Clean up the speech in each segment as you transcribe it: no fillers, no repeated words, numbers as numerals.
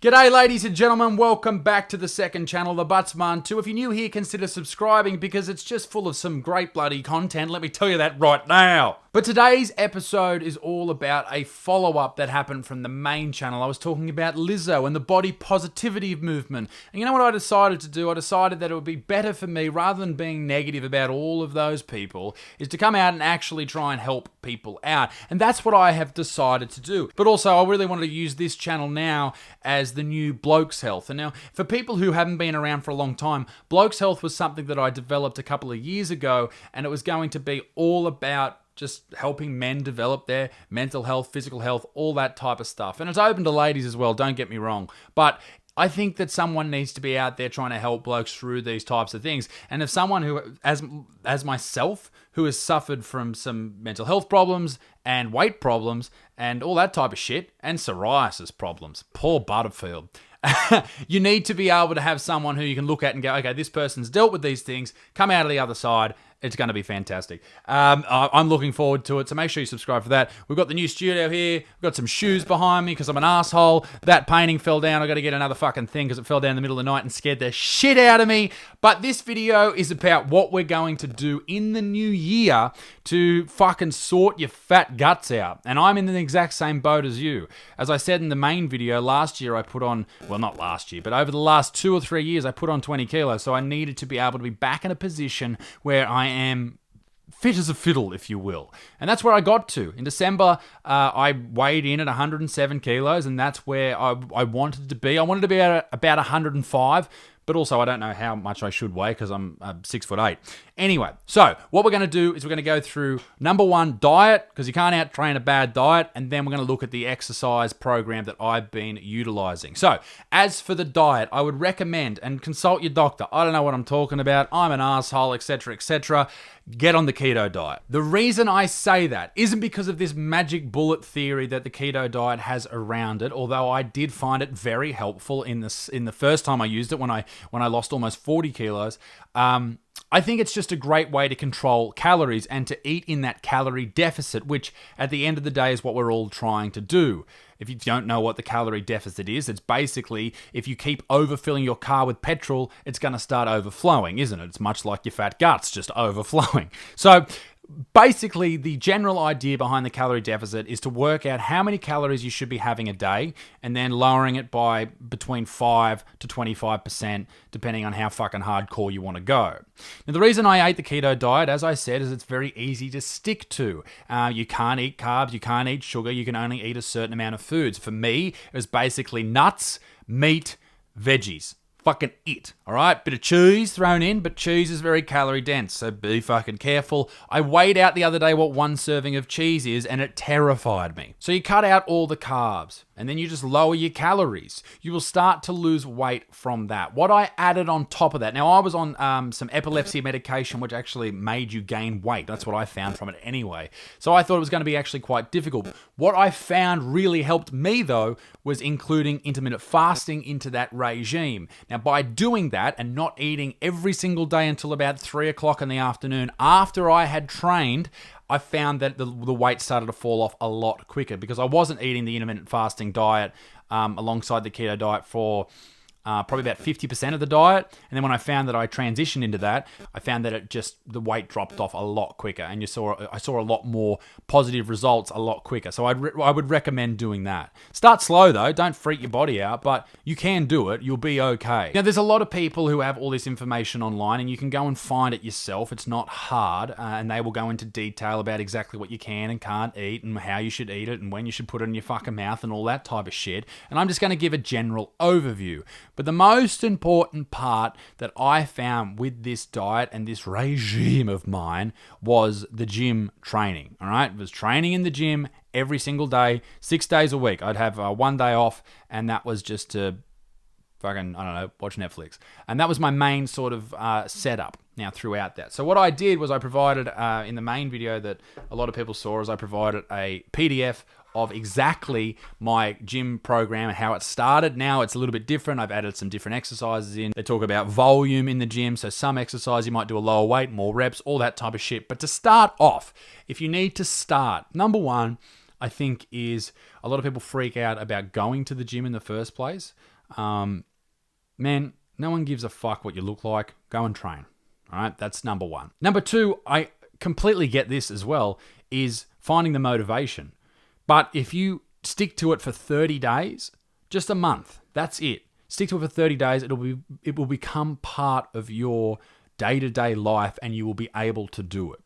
G'day ladies and gentlemen, welcome back to the second channel, The Buttsman 2. If you're new here, consider subscribing because it's just full of some great bloody content, let me tell you that right now. But today's episode is all about a follow-up that happened from the main channel. I was talking about Lizzo and the body positivity movement. And you know what I decided to do? I decided that it would be better for me, rather than being negative about all of those people, is to come out and actually try and help people out. And that's what I have decided to do. But also, I really wanted to use this channel now as the new Blokes Health. And now, for people who haven't been around for a long time, Blokes Health was something that I developed a couple of years ago, and it was going to be all about just helping men develop their mental health, physical health, all that type of stuff. And it's open to ladies as well, don't get me wrong. But I think that someone needs to be out there trying to help blokes through these types of things. And if someone who, as myself, who has suffered from some mental health problems and weight problems and all that type of shit, and psoriasis problems, poor Butterfield, you need to be able to have someone who you can look at and go, okay, this person's dealt with these things, come out of the other side. It's going to be fantastic. I'm looking forward to it, so make sure you subscribe for that. We've got the new studio here. We've got some shoes behind me because I'm an asshole. That painting fell down. I've got to get another fucking thing because it fell down in the middle of the night and scared the shit out of me. But this video is about what we're going to do in the new year to fucking sort your fat guts out. And I'm in the exact same boat as you. As I said in the main video, last year I put on, well, not last year, but over the last 2 or 3 years, I put on 20 kilos. So I needed to be able to be back in a position where I am fit as a fiddle, if you will. And that's where I got to. In December, I weighed in at 107 kilos, and that's where I wanted to be. I wanted to be at about 105, but also I don't know how much I should weigh because I'm 6'8". Anyway, so what we're going to do is we're going to go through number one, diet, because you can't out-train a bad diet, and then we're going to look at the exercise program that I've been utilizing. So, as for the diet, I would recommend, and consult your doctor. I don't know what I'm talking about. I'm an asshole, etc., etc. Get on the keto diet. The reason I say that isn't because of this magic bullet theory that the keto diet has around it, although I did find it very helpful in the first time I used it when I lost almost 40 kilos. I think it's just a great way to control calories and to eat in that calorie deficit, which at the end of the day is what we're all trying to do. If you don't know what the calorie deficit is, it's basically if you keep overfilling your car with petrol, it's going to start overflowing, isn't it? It's much like your fat guts, just overflowing. So basically, the general idea behind the calorie deficit is to work out how many calories you should be having a day and then lowering it by between 5 to 25%, depending on how fucking hardcore you want to go. Now, the reason I ate the keto diet, as I said, is it's very easy to stick to. You can't eat carbs, you can't eat sugar, you can only eat a certain amount of foods. For me, it was basically nuts, meat, veggies. Fucking it, all right? Bit of cheese thrown in, but cheese is very calorie dense, so be fucking careful. I weighed out the other day what 1 serving of cheese is, and it terrified me. So you cut out all the carbs, and then you just lower your calories. You will start to lose weight from that. What I added on top of that, now I was on some epilepsy medication, which actually made you gain weight. That's what I found from it anyway. So I thought it was going to be actually quite difficult. What I found really helped me, though, was including intermittent fasting into that regime. Now, by doing that and not eating every single day until about 3 o'clock in the afternoon after I had trained, I found that the weight started to fall off a lot quicker because I wasn't eating the intermittent fasting diet alongside the keto diet for probably about 50% of the diet. And then when I found that I transitioned into that, I found that the weight dropped off a lot quicker, and I saw a lot more positive results a lot quicker. So I would recommend doing that. Start slow though, don't freak your body out, but you can do it, you'll be okay. Now, there's a lot of people who have all this information online, and you can go and find it yourself. It's not hard, and they will go into detail about exactly what you can and can't eat and how you should eat it and when you should put it in your fucking mouth and all that type of shit. And I'm just going to give a general overview. But the most important part that I found with this diet and this regime of mine was the gym training, all right? It was training in the gym every single day, 6 days a week. I'd have 1 day off, and that was just to fucking, I don't know, watch Netflix. And that was my main sort of setup now throughout that. So what I did was I provided, in the main video that a lot of people saw, is I provided a PDF of exactly my gym program and how it started. Now it's a little bit different. I've added some different exercises in. They talk about volume in the gym. So some exercise you might do a lower weight, more reps, all that type of shit. But to start off, if you need to start, number one, I think is a lot of people freak out about going to the gym in the first place. man, no one gives a fuck what you look like. Go and train. All right, that's number one. Number two, I completely get this as well, is finding the motivation. But if you stick to it for 30 days, just a month, that's it. Stick to it for 30 days, it will become part of your day-to-day life and you will be able to do it.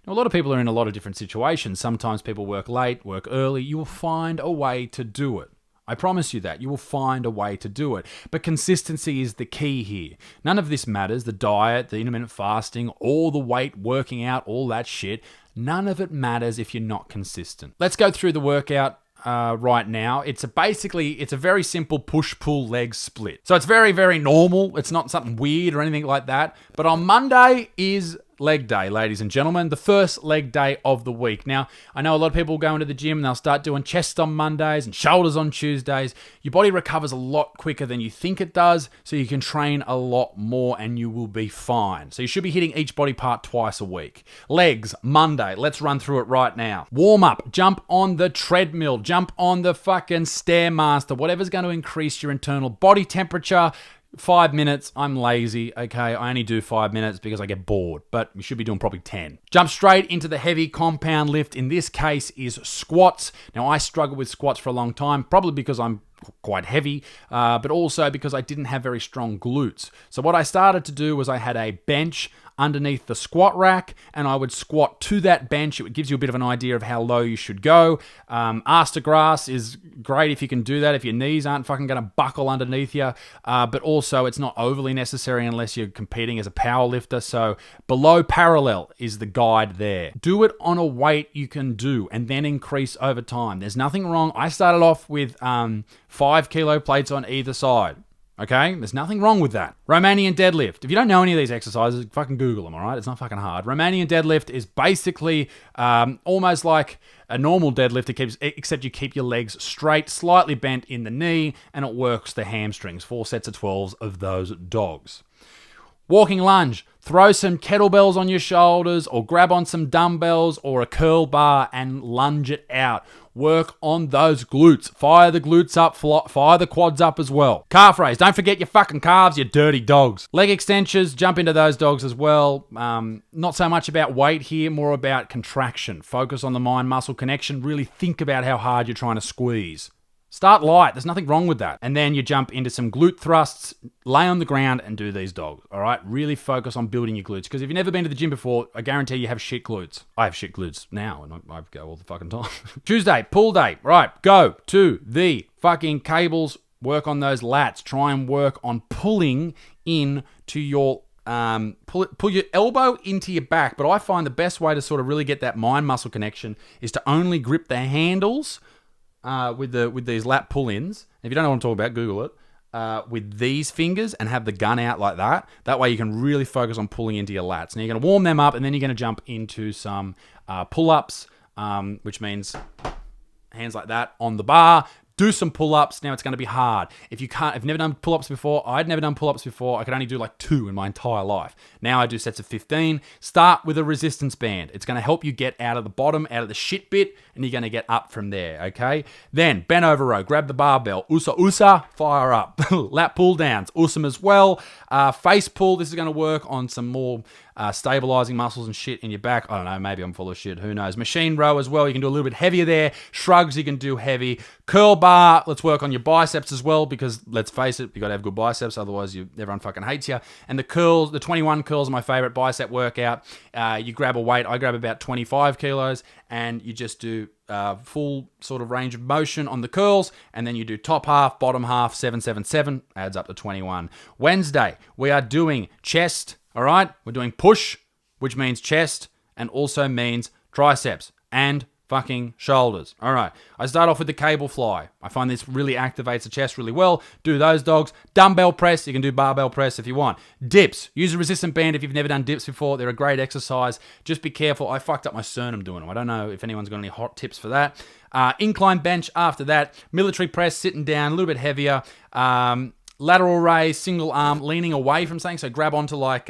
Now, a lot of people are in a lot of different situations. Sometimes people work late, work early. You will find a way to do it. I promise you that. You will find a way to do it. But consistency is the key here. None of this matters. The diet, the intermittent fasting, all the weight, working out, all that shit. None of it matters if you're not consistent. Let's go through the workout right now. It's a very simple push-pull leg split. So it's very, very normal. It's not something weird or anything like that. But on Monday is leg day, ladies and gentlemen, the first leg day of the week. Now, I know a lot of people go into the gym and they'll start doing chest on Mondays and shoulders on Tuesdays. Your body recovers a lot quicker than you think it does, so you can train a lot more and you will be fine. So you should be hitting each body part twice a week. Legs, Monday. Let's run through it right now. Warm up. Jump on the treadmill. Jump on the fucking Stairmaster. Whatever's going to increase your internal body temperature. 5 minutes, I'm lazy, okay? I only do 5 minutes because I get bored, but you should be doing probably 10. Jump straight into the heavy compound lift. In this case is squats. Now, I struggled with squats for a long time, probably because I'm quite heavy, but also because I didn't have very strong glutes. So what I started to do was I had a bench underneath the squat rack, and I would squat to that bench. It gives you a bit of an idea of how low you should go. Arse to grass is great if you can do that, if your knees aren't fucking going to buckle underneath you, but also it's not overly necessary unless you're competing as a power lifter. So below parallel is the guide there. Do it on a weight you can do and then increase over time. There's nothing wrong. I started off with 5 kilo plates on either side. Okay? There's nothing wrong with that. Romanian deadlift. If you don't know any of these exercises, fucking Google them, all right? It's not fucking hard. Romanian deadlift is basically almost like a normal deadlift, except you keep your legs straight, slightly bent in the knee, and it works the hamstrings. 4 sets of 12s of those dogs. Walking lunge. Throw some kettlebells on your shoulders or grab on some dumbbells or a curl bar and lunge it out. Work on those glutes. Fire the glutes up, fire the quads up as well. Calf raise. Don't forget your fucking calves, you dirty dogs. Leg extensions, jump into those dogs as well. Not so much about weight here, more about contraction. Focus on the mind-muscle connection. Really think about how hard you're trying to squeeze. Start light. There's nothing wrong with that. And then you jump into some glute thrusts, lay on the ground and do these dogs. All right? Really focus on building your glutes. Because if you've never been to the gym before, I guarantee you have shit glutes. I have shit glutes now and I go all the fucking time. Tuesday, pull day. Right, go to the fucking cables. Work on those lats. Try and work on pulling in to your pull your elbow into your back. But I find the best way to sort of really get that mind-muscle connection is to only grip the handles with these lat pull-ins. If you don't know what I'm talking about, Google it. With these fingers and have the gun out like that. That way you can really focus on pulling into your lats. Now you're going to warm them up and then you're going to jump into some pull-ups, which means hands like that on the bar. Do some pull-ups. Now it's going to be hard. If you've never done pull-ups before, I'd never done pull-ups before. I could only do like 2 in my entire life. Now I do sets of 15. Start with a resistance band. It's going to help you get out of the bottom, out of the shit bit, and you're going to get up from there, okay? Then bent over row. Grab the barbell. USA, fire up. Lat pull downs. Awesome as well. Face pull. This is going to work on some more stabilizing muscles and shit in your back. I don't know, maybe I'm full of shit, who knows. Machine row as well, you can do a little bit heavier there. Shrugs, you can do heavy. Curl bar, let's work on your biceps as well, because let's face it, you got to have good biceps, otherwise everyone fucking hates you. And the curls, the 21 curls are my favorite bicep workout. You grab a weight, I grab about 25 kilos, and you just do full sort of range of motion on the curls, and then you do top half, bottom half, 777, adds up to 21. Wednesday, we are doing chest. All right, we're doing push, which means chest and also means triceps and fucking shoulders. All right, I start off with the cable fly. I find this really activates the chest really well. Do those dogs. Dumbbell press, you can do barbell press if you want. Dips, use a resistant band if you've never done dips before. They're a great exercise. Just be careful. I fucked up my sternum doing them. I don't know if anyone's got any hot tips for that. Incline bench after that. Military press, sitting down, a little bit heavier. Lateral raise, single arm, leaning away from something. So grab onto like,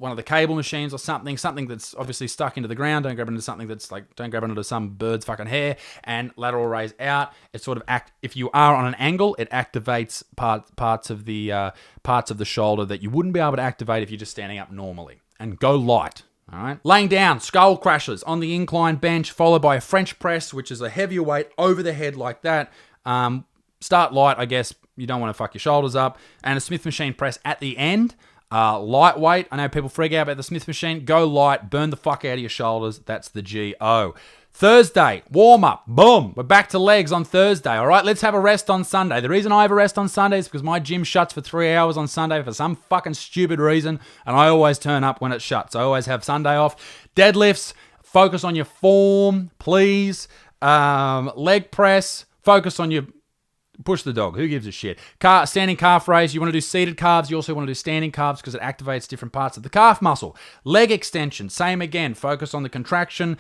one of the cable machines or something that's obviously stuck into the ground. Don't grab into something that's like, don't grab into some bird's fucking hair. And lateral raise out. It sort of if you are on an angle, it activates parts of the shoulder that you wouldn't be able to activate if you're just standing up normally. And go light. All right. Laying down, skull crushes on the incline bench, followed by a French press, which is a heavier weight over the head like that. Start light, I guess. You don't want to fuck your shoulders up. And a Smith machine press at the end. Lightweight. I know people freak out about the Smith machine. Go light. Burn the fuck out of your shoulders. That's the GO. Thursday, warm up. Boom. We're back to legs on Thursday. All right, let's have a rest on Sunday. The reason I have a rest on Sunday is because my gym shuts for 3 hours on Sunday for some fucking stupid reason, and I always turn up when it shuts. I always have Sunday off. Deadlifts, focus on your form, please. Leg press, focus on your... Push the dog. Who gives a shit? Standing calf raise. You want to do seated calves. You also want to do standing calves because it activates different parts of the calf muscle. Leg extension. Same again. Focus on the contraction.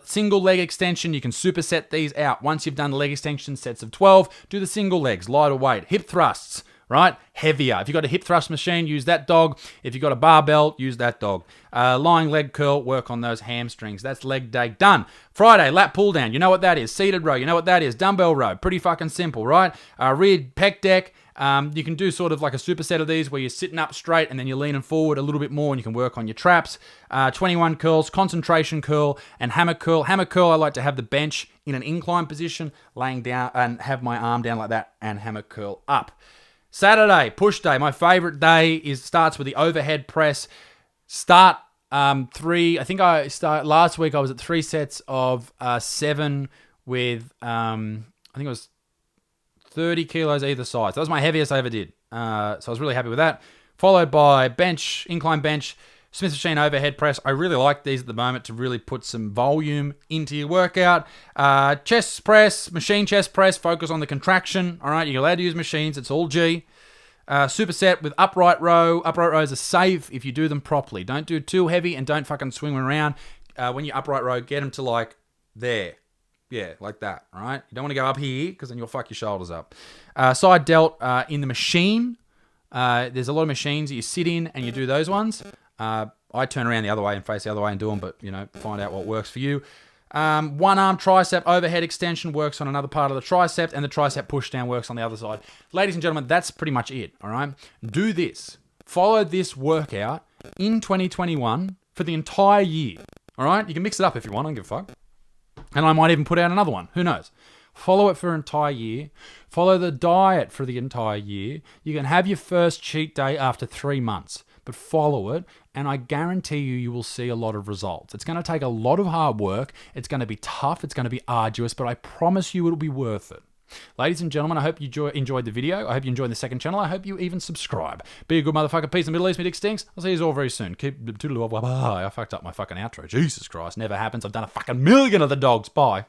Single leg extension. You can superset these out. Once you've done the leg extension, sets of 12, do the single legs. Lighter weight. Hip thrusts. Right? Heavier. If you've got a hip thrust machine, use that dog. If you've got a barbell, use that dog. Lying leg curl, work on those hamstrings. That's leg day done. Friday, lat pull down. You know what that is. Seated row. You know what that is. Dumbbell row. Pretty fucking simple, right? Rear pec deck. You can do sort of like a superset of these where you're sitting up straight and then you're leaning forward a little bit more and you can work on your traps. 21 curls, concentration curl, and hammer curl. Hammer curl, I like to have the bench in an incline position, laying down and have my arm down like that and hammer curl up. Saturday, push day. My favorite day starts with the overhead press. Start last week I was at 3 sets of 7 with, I think it was 30 kilos either side. So that was my heaviest I ever did. So I was really happy with that. Followed by bench, incline bench, Smith machine overhead press. I really like these at the moment to really put some volume into your workout. Chest press, machine chest press, focus on the contraction. All right, you're allowed to use machines. It's all G. Superset with upright row. Upright rows are safe if you do them properly. Don't do too heavy and don't fucking swing them around. When you upright row, get them to like there. Yeah, like that, all right? You don't want to go up here because then you'll fuck your shoulders up. Side delt in the machine. There's a lot of machines that you sit in and you do those ones. I turn around the other way and face the other way and do them, but, find out what works for you. One arm tricep overhead extension works on another part of the tricep, and the tricep push down works on the other side. Ladies and gentlemen, that's pretty much it, all right? Do this. Follow this workout in 2021 for the entire year, all right? You can mix it up if you want, I don't give a fuck. And I might even put out another one. Who knows? Follow it for an entire year. Follow the diet for the entire year. You can have your first cheat day after 3 months, but follow it, and I guarantee you will see a lot of results. It's going to take a lot of hard work. It's going to be tough. It's going to be arduous, but I promise you it'll be worth it. Ladies and gentlemen, I hope you enjoyed the video. I hope you enjoyed the second channel. I hope you even subscribe. Be a good motherfucker. Peace in the Middle East. Me dick stinks. I'll see you all very soon. Keep toodaloo. I fucked up my fucking outro. Jesus Christ. Never happens. I've done a fucking million of the dogs. Bye.